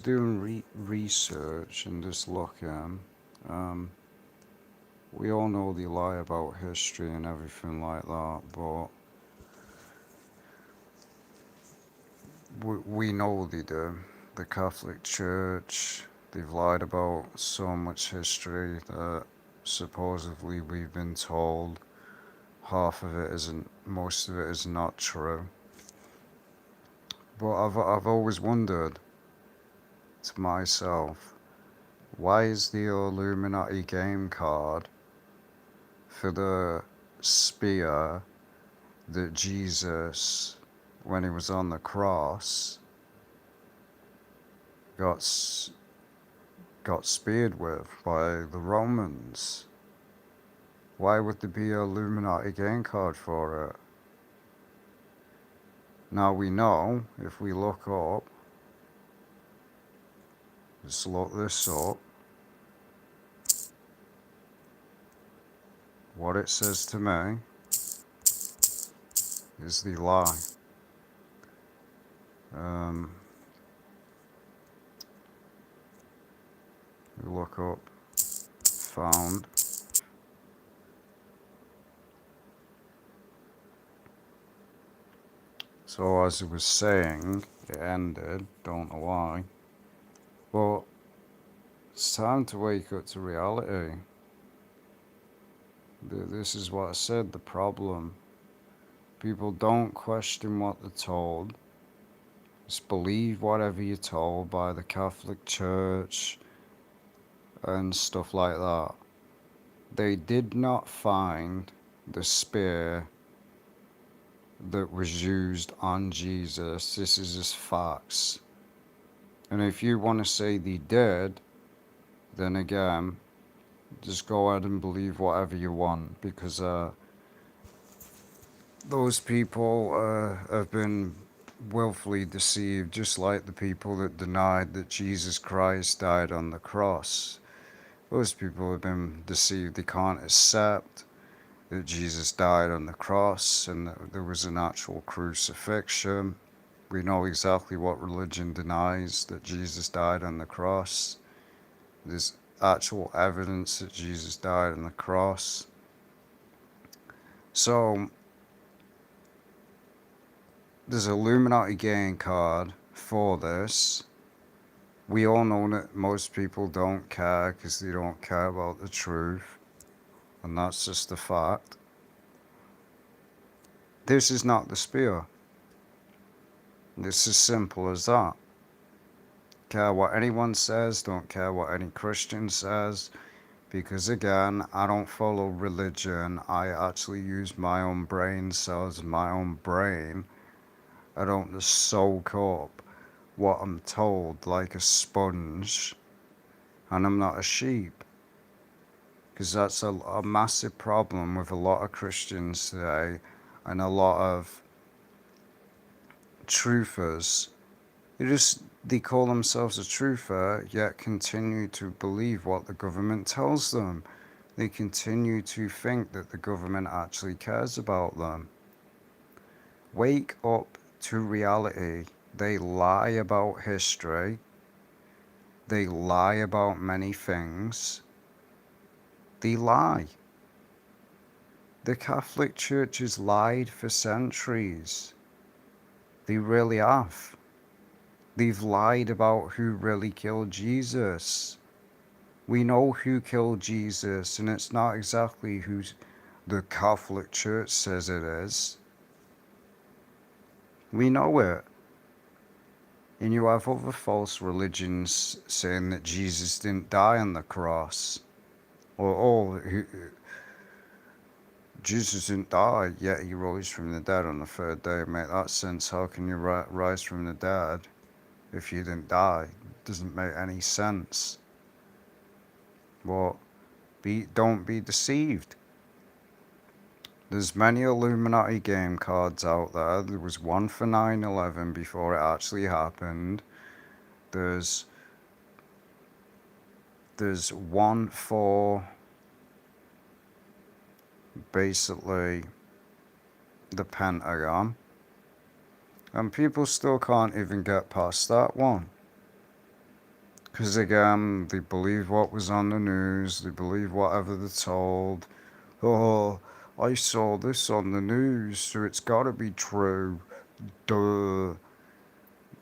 Doing research and just looking. Um, we all know they lie about history and everything like that, but we know they do. The Catholic Church, they've lied about so much history that supposedly we've been told half of it isn't, most of it is not true. But I've always wondered to myself, why is the Illuminati game card for the spear that Jesus, when he was on the cross, got got speared with by the Romans? Why would there be an Illuminati game card for it? Now we know, if we look up, let's look this up, what it says to me is the lie. Um, we look up, found. So as it was saying, it ended, don't know why. But it's time to wake up to reality. This is what I said, the problem. People don't question what they're told. Just believe whatever you're told by the Catholic Church and stuff like that. They did not find the spear that was used on Jesus. This is just facts. And if you want to say they did, then again, just go ahead and believe whatever you want, because those people have been willfully deceived, just like the people that denied that Jesus Christ died on the cross. Those people have been deceived. They can't accept that Jesus died on the cross and that there was an actual crucifixion. We know exactly what religion denies, that Jesus died on the cross. There's actual evidence that Jesus died on the cross. So, there's an Illuminati game card for this. We all know that most people don't care because they don't care about the truth, and that's just a fact. This is not the spear. It's as simple as that. Care what anyone says, don't care what any Christian says, because again, I don't follow religion. I actually use my own brain cells, my own brain. I don't just soak up what I'm told like a sponge, and I'm not a sheep. Because that's a massive problem with a lot of Christians today and a lot of truthers. They call themselves a truther, yet continue to believe what the government tells them. They continue to think that the government actually cares about them. Wake up to reality. They lie about history. They lie about many things. They lie. The Catholic Church has lied for centuries. They really have. They've lied about who really killed Jesus. We know who killed Jesus, and it's not exactly who the Catholic Church says it is. We know it. And you have other false religions saying that Jesus didn't die on the cross. Or, Jesus didn't die, yet he rose from the dead on the third day. Make that sense. How can you rise from the dead if you didn't die? It doesn't make any sense. Well, don't be deceived. There's many Illuminati game cards out there. There was one for 9/11 before it actually happened. There's one for basically the Pentagon, and people still can't even get past that one. Because again, they believe what was on the news, they believe whatever they're told. Oh, I saw this on the news, so it's gotta be true. Duh.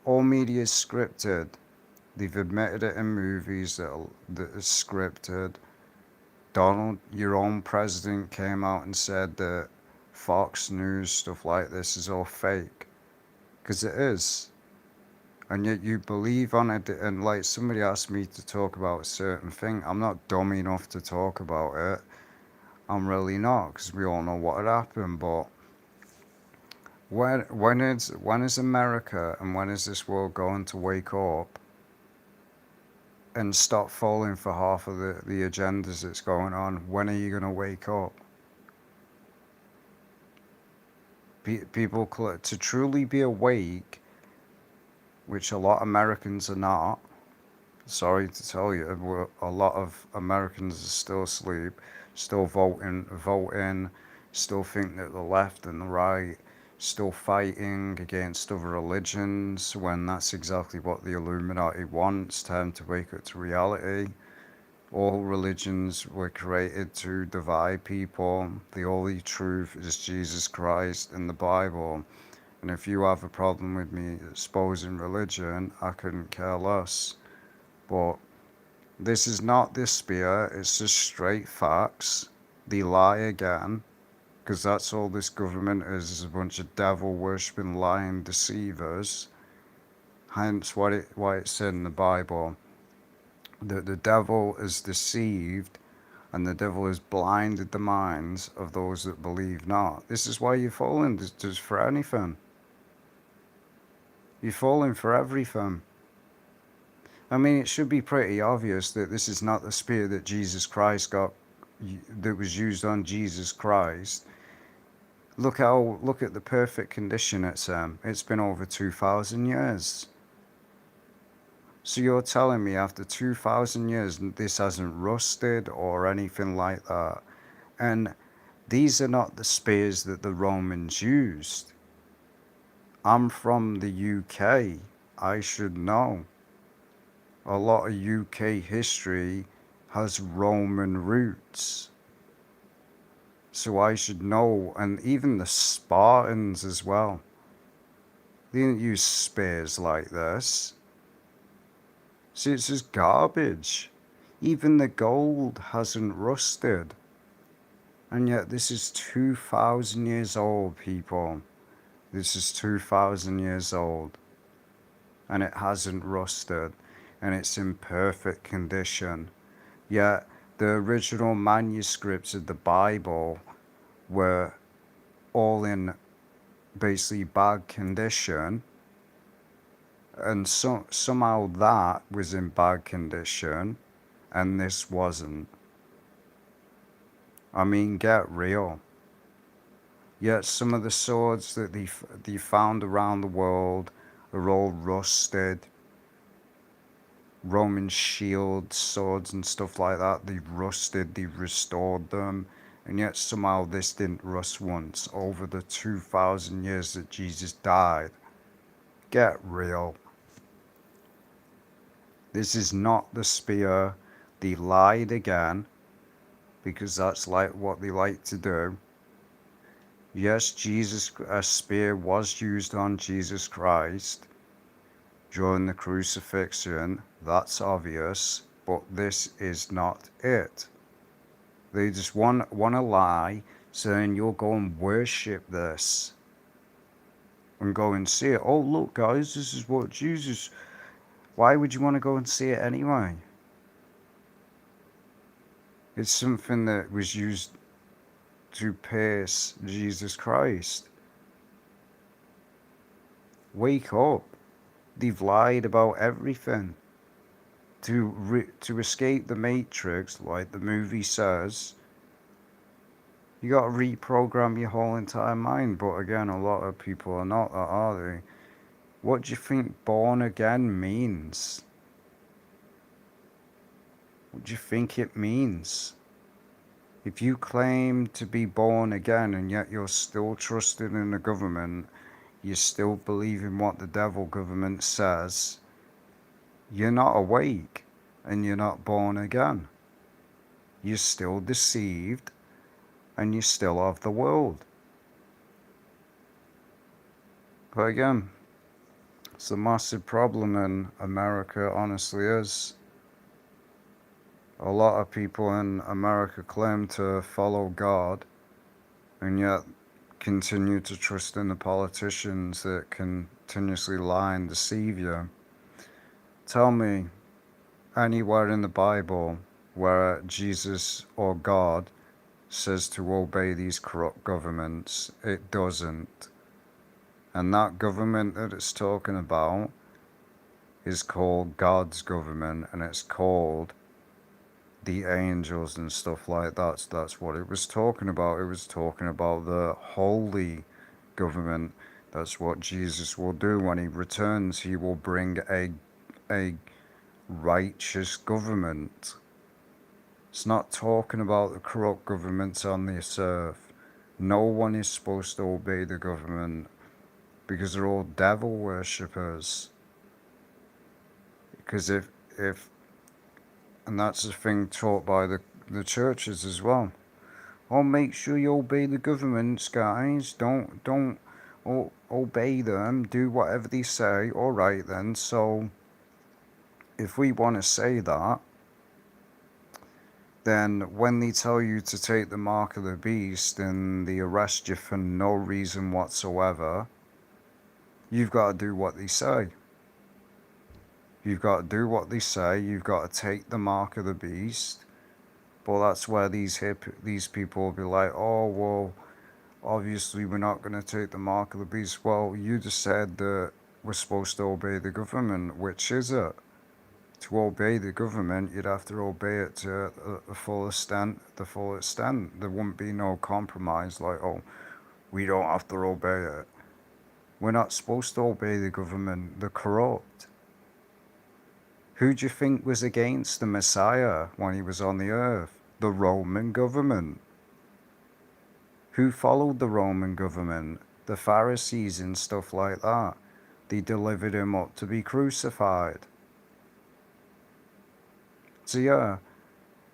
All media is scripted. They've admitted it in movies that is scripted. Your own president came out and said that Fox News, stuff like this, is all fake. Because it is. And yet you believe on it. And like somebody asked me to talk about a certain thing. I'm not dumb enough to talk about it. I'm really not, because we all know what had happened. But when is America and when is this world going to wake up and stop falling for half of the agendas that's going on? When are you going to wake up? People to truly be awake, which a lot of Americans are not. Sorry to tell you, a lot of Americans are still asleep, still voting, still think that the left and the right, still fighting against other religions when that's exactly what the Illuminati wants. Time to wake up to reality. All religions were created to divide people. The only truth is Jesus Christ and the Bible. And if you have a problem with me exposing religion, I couldn't care less. But this is not this spear, it's just straight facts. They lie again, because that's all this government is a bunch of devil worshipping, lying deceivers. Hence why it said in the Bible that the devil is deceived and the devil has blinded the minds of those that believe not. This is why you're falling just for anything. You're falling for everything. I mean, it should be pretty obvious that this is not the spear that Jesus Christ got, that was used on Jesus Christ. Look at the perfect condition it's in. It's been over 2,000 years. So you're telling me after 2,000 years this hasn't rusted or anything like that? And these are not the spears that the Romans used. I'm from the UK. I should know. A lot of UK history has Roman roots. So I should know, and even the Spartans as well. They didn't use spears like this. See, it's just garbage. Even the gold hasn't rusted. And yet this is 2,000 years old, people. This is 2,000 years old. And it hasn't rusted. And it's in perfect condition. Yet the original manuscripts of the Bible were all in basically bad condition, and somehow that was in bad condition and this wasn't. I mean, get real. Yet some of the swords that they found around the world are all rusted. Roman shields, swords and stuff like that, they've rusted, they've restored them, and yet somehow this didn't rust once over the 2,000 years that Jesus died. Get real. This is not the spear. They lied again, because that's like what they like to do. Yes, a spear was used on Jesus Christ during the crucifixion, that's obvious, but this is not it. They just want to lie, saying you'll go and worship this and go and see it. Oh, look, guys, this is what Jesus. Why would you want to go and see it anyway? It's something that was used to pierce Jesus Christ. Wake up. They've lied about everything. To escape the matrix, like the movie says, you got to reprogram your whole entire mind. But again, a lot of people are not that, are they? What do you think born again means? What do you think it means? If you claim to be born again and yet you're still trusting in the government, you still believe in what the devil government says, you're not awake. and you're not born again. You're still deceived, and you're still of the world. But again, it's a massive problem in America, honestly is. A lot of people in America claim to follow God, and yet continue to trust in the politicians that continuously lie and deceive you. Tell me anywhere in the Bible where Jesus or God says to obey these corrupt governments. It doesn't. And that government that it's talking about is called God's government, and it's called the angels and stuff like that. So that's what it was talking about. It was talking about the holy government. That's what Jesus will do when he returns. He will bring a righteous government. It's not talking about the corrupt governments on this earth. No one is supposed to obey the government because they're all devil worshippers. Because if and that's the thing taught by the churches as well. Oh, make sure you obey the governments, guys. Don't obey them. Do whatever they say. All right then. So if we want to say that, then when they tell you to take the mark of the beast and they arrest you for no reason whatsoever, you've got to do what they say. You've got to do what they say. You've got to take the mark of the beast. But that's where these people will be like, oh, well, obviously we're not going to take the mark of the beast. Well, you just said that we're supposed to obey the government. Which is it? To obey the government, you'd have to obey it to the full extent. There wouldn't be no compromise like, oh, we don't have to obey it. We're not supposed to obey the government. They're corrupt. Who do you think was against the Messiah when he was on the earth? The Roman government. Who followed the Roman government? The Pharisees and stuff like that. They delivered him up to be crucified. So yeah,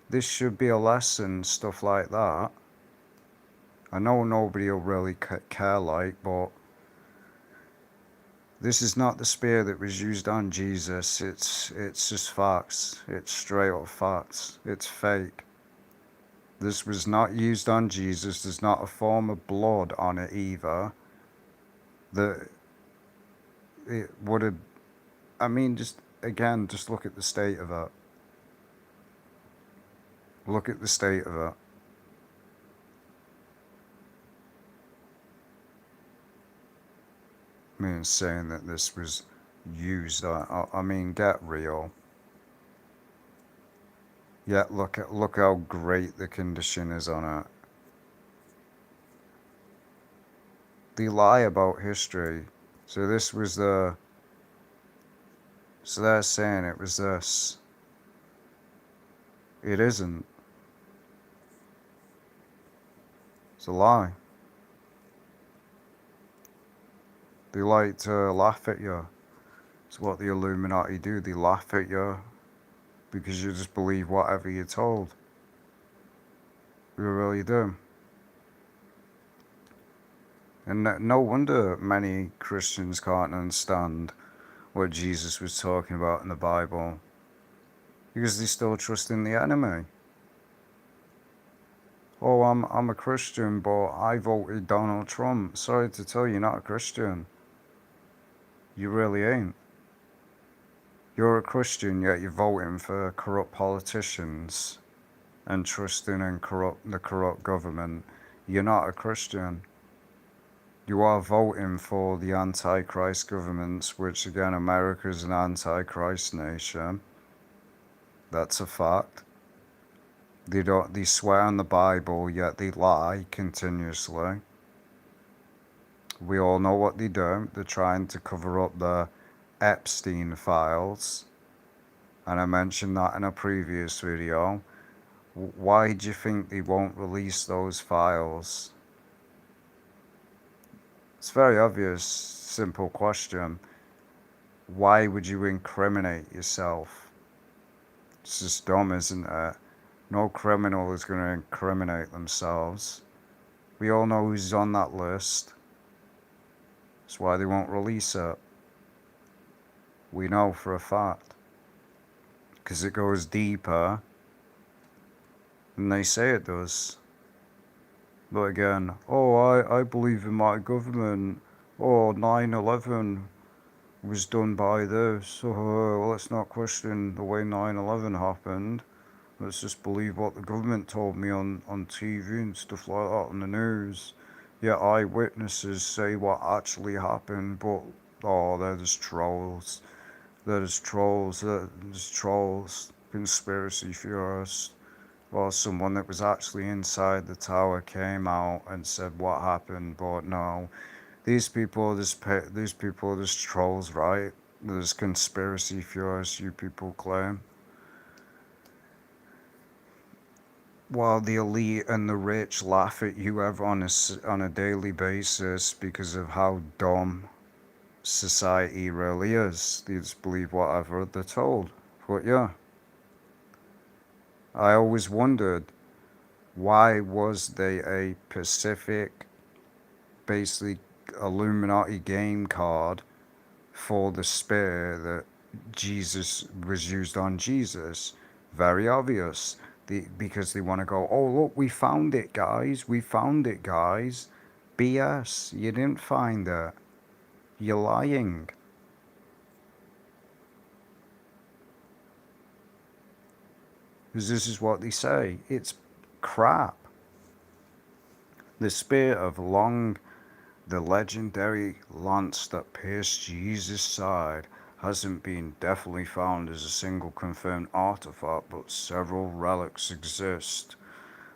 this should be a lesson, stuff like that. I know nobody will really care like, but this is not the spear that was used on Jesus. It's just facts. It's straight up facts. It's fake. This was not used on Jesus. There's not a form of blood on it either. It would have, I mean, just again, just look at the state of it. Look at the state of it. I mean, saying that this was used, I mean, get real. Yeah, look how great the condition is on it. They lie about history. So this was so they're saying it was this. It isn't. It's a lie. They like to laugh at you. It's what the Illuminati do. They laugh at you because you just believe whatever you're told. You really do. And no wonder many Christians can't understand what Jesus was talking about in the Bible, because they still trust in the enemy. Oh, I'm a Christian, but I voted Donald Trump. Sorry to tell you, you're not a Christian. You really ain't. You're a Christian, yet you're voting for corrupt politicians and trusting in the corrupt government. You're not a Christian. You are voting for the Antichrist governments, which again, America is an Antichrist nation. That's a fact. They swear on the Bible, yet they lie continuously. We all know what they do. They're trying to cover up the Epstein files. And I mentioned that in a previous video. Why do you think they won't release those files? It's very obvious, simple question. Why would you incriminate yourself? It's just dumb, isn't it? No criminal is going to incriminate themselves. We all know who's on that list. That's why they won't release it. We know for a fact. Because it goes deeper than they say it does. But again, oh, I believe in my government. Oh, 9/11 was done by this. Oh, let's not question the way 9/11 happened. Let's just believe what the government told me on TV and stuff like that on the news. Yeah, eyewitnesses say what actually happened, but oh, they're just trolls. They're just trolls. They're just trolls. Conspiracy theorists. Or someone that was actually inside the tower came out and said what happened, but no, these people are just trolls, right? There's conspiracy theorists you people claim. While the elite and the rich laugh at you on a daily basis because of how dumb society really is. They just believe whatever they're told. But yeah, I always wondered, why was they a Pacific, basically Illuminati game card for the spear that Jesus was used on Jesus? Very obvious. Because they want to go, oh, look, we found it, guys. We found it, guys. BS. You didn't find it. You're lying. Because this is what they say. It's crap. The spear of the legendary lance that pierced Jesus' side, hasn't been definitely found as a single confirmed artifact, but several relics exist.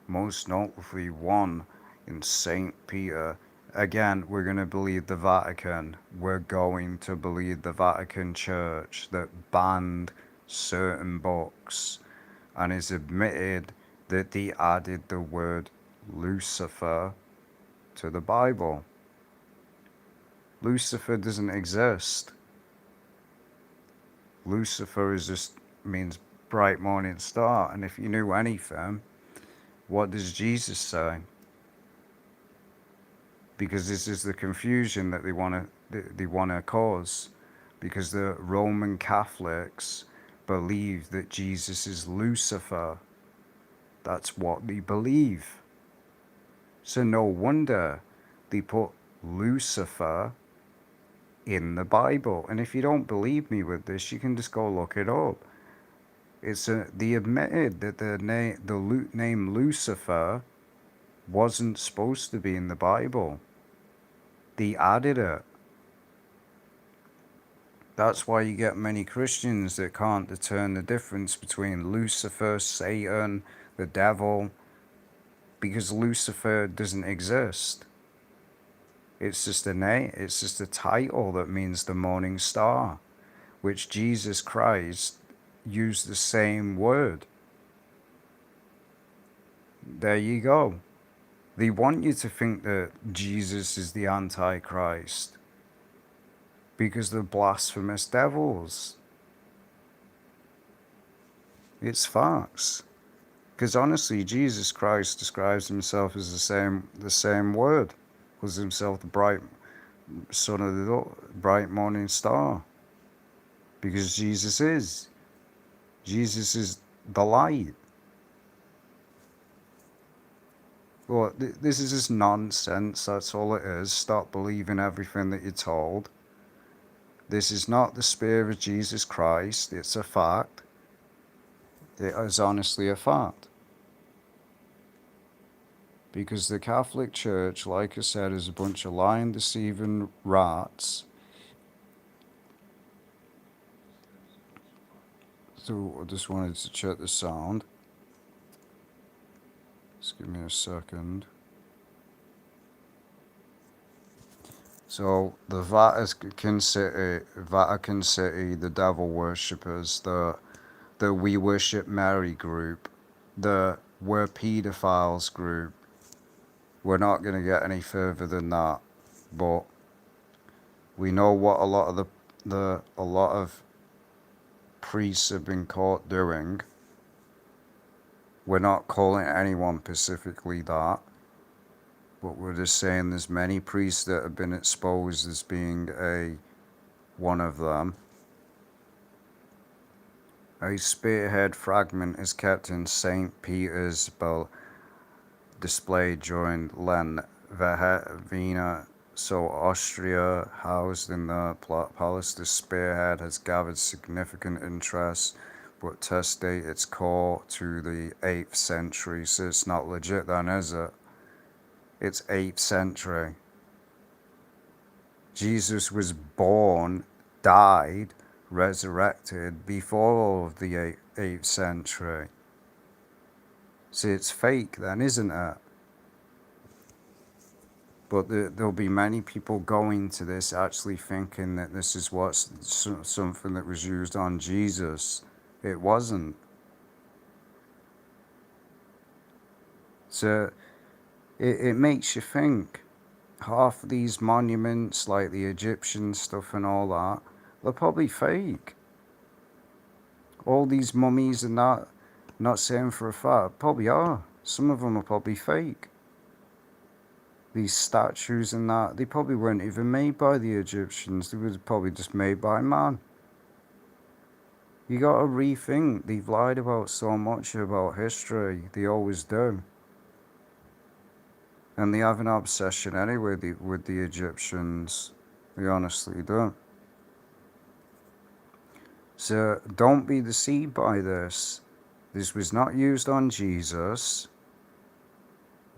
Most notably one in St. Peter. Again, we're going to believe the Vatican. We're going to believe the Vatican Church that banned certain books and is admitted that they added the word Lucifer to the Bible. Lucifer doesn't exist. Lucifer means bright morning star. And if you knew anything, what does Jesus say? Because this is the confusion that they want to cause. Because the Roman Catholics believe that Jesus is Lucifer. That's what they believe. So no wonder they put Lucifer in the Bible. And if you don't believe me with this, you can just go look it up. They admitted that the name Lucifer wasn't supposed to be in the Bible. They added it. That's why you get many Christians that can't discern the difference between Lucifer, Satan, the devil, because Lucifer doesn't exist. It's just a name, it's just a title that means the morning star, which Jesus Christ used the same word. There you go. They want you to think that Jesus is the Antichrist because they're blasphemous devils. It's facts. Because honestly, Jesus Christ describes himself as the same word, was himself the bright son of the bright morning star. Because Jesus is the light. Well, this is just nonsense, that's all it is. Stop believing everything that you're told. This is not the spear of Jesus Christ, it's a fact. It is honestly a fact. Because the Catholic Church, like I said, is a bunch of lying, deceiving rats. So I just wanted to check the sound. Just give me a second. So the Vatican City, the devil worshippers, the We Worship Mary group, the We're Pedophiles group. We're not going to get any further than that, but we know what a lot of priests have been caught doing. We're not calling anyone specifically that, but we're just saying there's many priests that have been exposed as being one of them. A spearhead fragment is kept in St. Peter's display during Lent. Vienna, so Austria, housed in the palace. The spearhead has gathered significant interest, but test date its core to the 8th century, so it's not legit then, is it? It's 8th century. Jesus was born, died, resurrected before all of the 8th century. So it's fake then, isn't it? But there'll be many people going to this actually thinking that this is what's something that was used on Jesus. It wasn't. So it makes you think. Half of these monuments, like the Egyptian stuff and all that, they're probably fake. All these mummies and that, not saying for a fact, probably are. Some of them are probably fake. These statues and that, they probably weren't even made by the Egyptians. They were probably just made by man. You gotta rethink. They've lied about so much about history. They always do. And they have an obsession anyway with the Egyptians. They honestly do. So don't be deceived by this. This was not used on Jesus.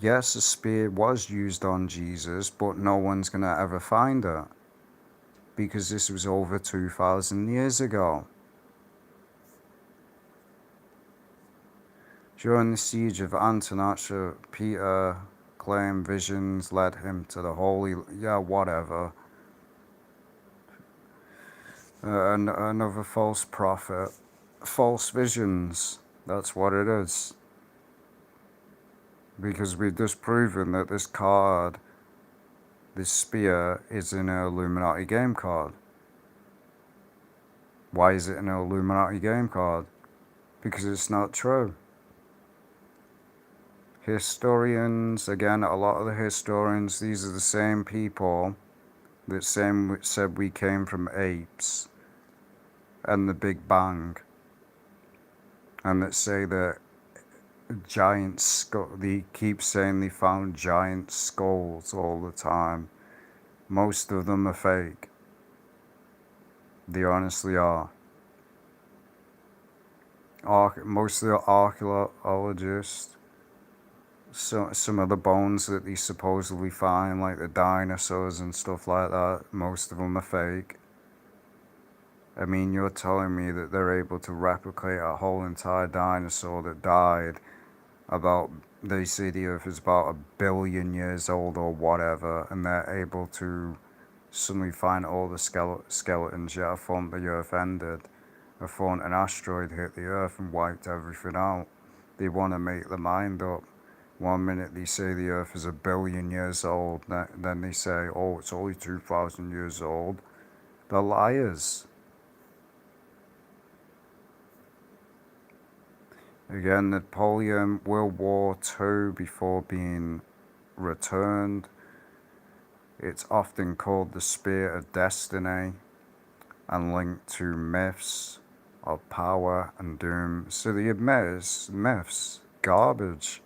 Yes, a spear was used on Jesus, but no one's going to ever find it. Because this was over 2,000 years ago. During the siege of Antioch, Peter claimed visions led him to the holy... Yeah, whatever. Another false prophet. False visions. That's what it is. Because we've just proven that this card, this spear, is an Illuminati game card. Why is it an Illuminati game card? Because it's not true. Historians, again, a lot of the historians, these are the same people that said we came from apes and the Big Bang, and that say that giant skull. They keep saying they found giant skulls all the time. Most of them are fake. They honestly are. Most of the archaeologists, some of the bones that they supposedly find, like the dinosaurs and stuff like that, most of them are fake. I mean, you're telling me that they're able to replicate a whole entire dinosaur that died about, they say the Earth is about 1 billion years old or whatever, and they're able to suddenly find all the skeletons. Yeah, I thought the Earth ended. I thought an asteroid hit the Earth and wiped everything out. They want to make their mind up. One minute they say the Earth is 1 billion years old, then they say, oh, it's only 2,000 years old. They're liars. Again, Napoleon, World War II, before being returned. It's often called the Spear of Destiny and linked to myths of power and doom. So the myths, garbage.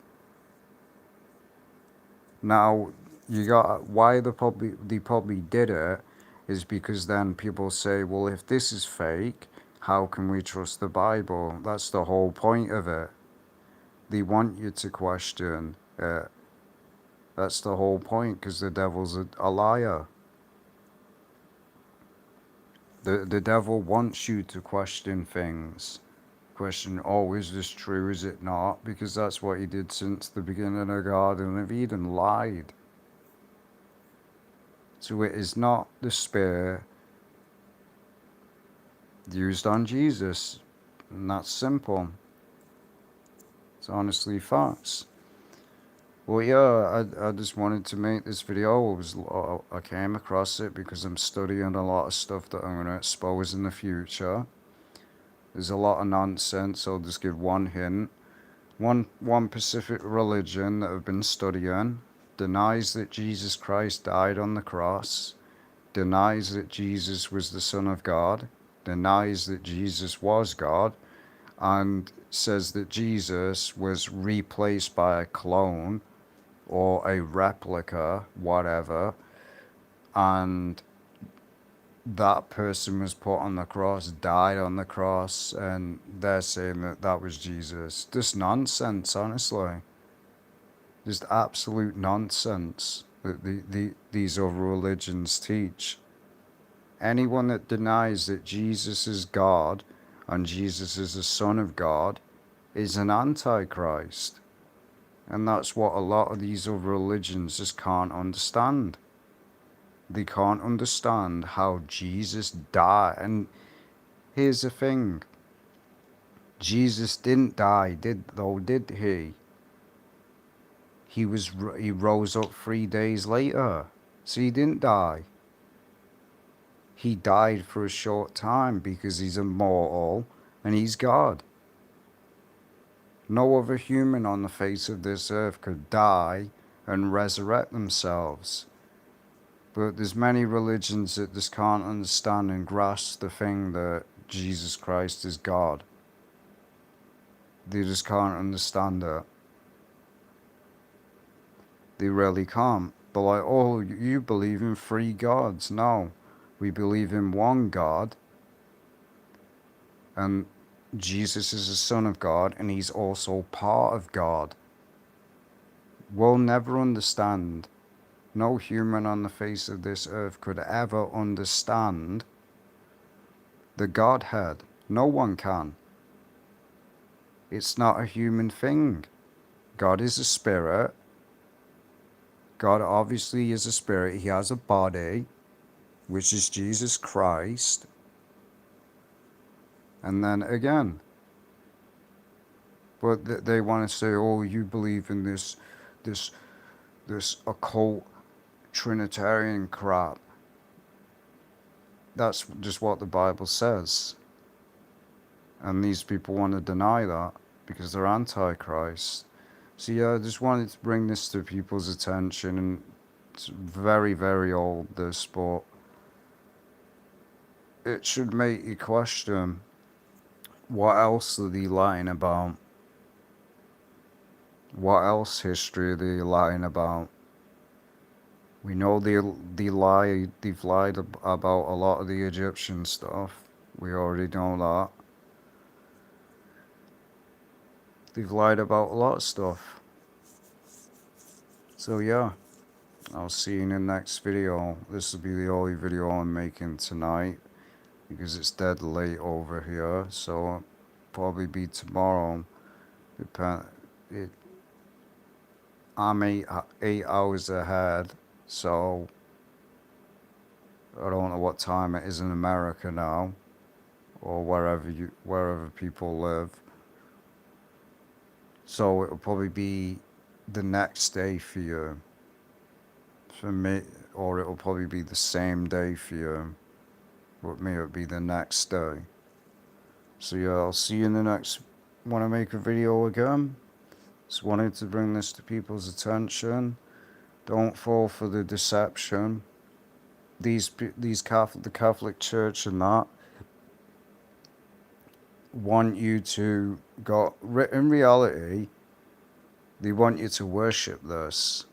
Now, you got why they probably did it is because then people say, well, if this is fake, how can we trust the Bible? That's the whole point of it. They want you to question it. That's the whole point, because the devil's a liar. The devil wants you to question things. Question, oh, is this true, is it not? Because that's what he did since the beginning of the Garden of Eden, lied. So it is not the spear used on Jesus. And that's simple. It's honestly facts. Well, yeah, I just wanted to make this video. I came across it because I'm studying a lot of stuff that I'm going to expose in the future. There's a lot of nonsense. I'll just give one hint. One Pacific religion that I've been studying denies that Jesus Christ died on the cross, denies that Jesus was the Son of God, denies that Jesus was God, and says that Jesus was replaced by a clone or a replica, whatever, and that person was put on the cross, died on the cross, and they're saying that that was Jesus. Just nonsense, honestly. Just absolute nonsense that these other religions teach. Anyone that denies that Jesus is God and Jesus is the Son of God is an antichrist. And that's what a lot of these other religions just can't understand. They can't understand how Jesus died. And here's the thing. Jesus didn't die, did he? He rose up 3 days later. So he didn't die. He died for a short time because he's immortal and he's God. No other human on the face of this earth could die and resurrect themselves. But there's many religions that just can't understand and grasp the thing that Jesus Christ is God. They just can't understand it. They really can't. But like, oh, you believe in 3 gods. No, we believe in one God. And Jesus is the Son of God, and he's also part of God. We'll never understand. No human on the face of this earth could ever understand the Godhead. No one can. It's not a human thing. God is a spirit. God obviously is a spirit. He has a body, which is Jesus Christ. And then again, but they want to say, oh, you believe in this occult Trinitarian crap. That's just what the Bible says. And these people want to deny that because they're antichrist. So yeah, I just wanted to bring this to people's attention, and it's very, very old, this, but it should make you question, what else are they lying about? What else history are they lying about? We know they've lied about a lot of the Egyptian stuff. We already know that. They've lied about a lot of stuff. So yeah, I'll see you in the next video. This will be the only video I'm making tonight because it's dead late over here. So it'll probably be tomorrow. I'm 8 hours ahead, so I don't know what time it is in America now, or wherever people live. So it'll probably be the next day for you, for me, or it'll probably be the same day for you. With me, it'll be the next day. So yeah, I'll see you in the next. Want to make a video again? Just wanted to bring this to people's attention. Don't fall for the deception. The Catholic Church and that want you to go. In reality, they want you to worship this.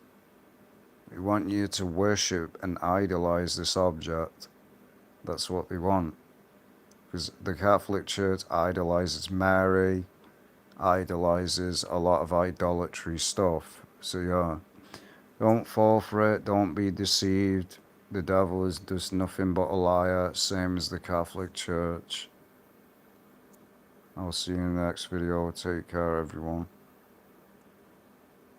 They want you to worship and idolize this object. That's what they want. Because the Catholic Church idolizes Mary, idolizes a lot of idolatry stuff. So yeah, don't fall for it. Don't be deceived. The devil is just nothing but a liar, same as the Catholic Church. I'll see you in the next video. Take care, everyone.